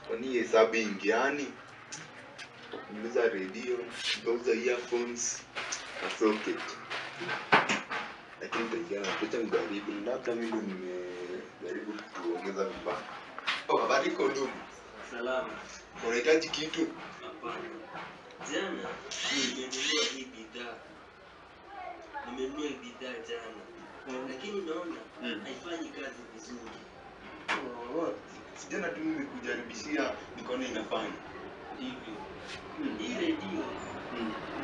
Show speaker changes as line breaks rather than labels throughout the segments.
Kwani hesabu ingiani? Nimeuza radio, nimeuza earphones na socket. Lakini tuacha mjaribu, labda mimi nimejaribu kuongeza vifaa. Habari iko ndugu?
Salama.
Unahitaji kitu?
Hapana. Jana nimenunua hii bidhaa. Nimenunua hii bidhaa jana. Lakini naona haifanyi kazi vizuri.
Jana tu nimekujaribishia nikaona inafanya.
Hivyo. Hii radio.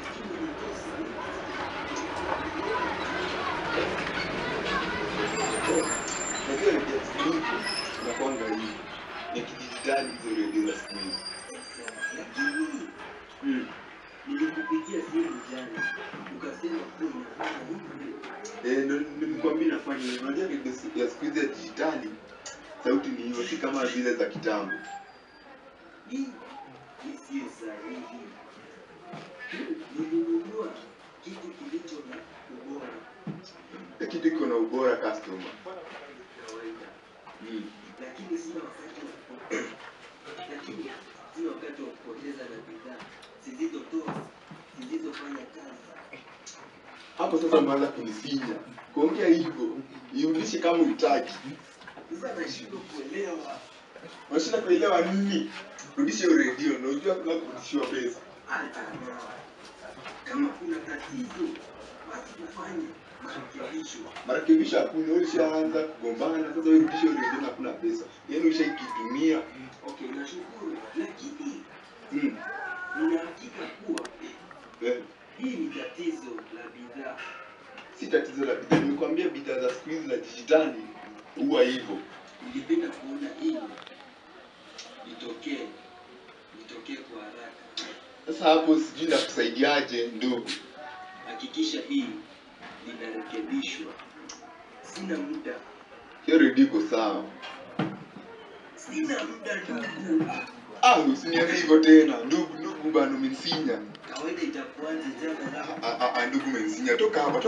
Lakini ni tosa.
Najua radio siku unakwanga hivi. Ni kidijitali hizo radio za siku hizi.
Lakini nilikupigia simu jana. Ukasema kuwa inafanya hivi.
Nilikwambia inafanya. Unajua radio ya siku hizi ya dijitali sauti ni hiyo, si kama zile za kitambo.
Hii sio sahihi. Nilinunua kitu kilicho na ubora.
Kitu kiko na ubora customer.
Kawaida. Lakini sina wakati wa kupoteza na bidhaa zisizofanya kazi.
Hapo sasa umeanza kunisinya. Kuongea hivyo, iulishi kama utaki.
Sasa nashindwa kuelewa.
Unashinda kuelewa nini? Rudisha hiyo radio, na unajua kuna kurudishiwa pesa.
Kama kuna tatizo, basi tufanye marekebisho.
Marekebisho hakuna, ulishaanza kugombana, sasa wewe rudisha hiyo radio na hakuna pesa. Yaani ushaikitumia.
Okay, nashukuru. Lakini nina hakika kuwa hii ni tatizo la bidhaa.
Si tatizo la bidhaa. Nimekwambia bidhaa za siku hizi za dijitali huwa hivyo.
Ningependa kuona hilo litokee kwa haraka.
Sasa hapo sijui nakusaidiaje ndugu.
Hakikisha hii linarekebishwa. Sina muda.
Hiyo radio iko sawa.
Sina muda ndugu.
Usiniambie hivyo tena. Ndugu bana umenisinya.
Kawaida itakuwaje jana?
Ndugu umenisinya. Toka hapa.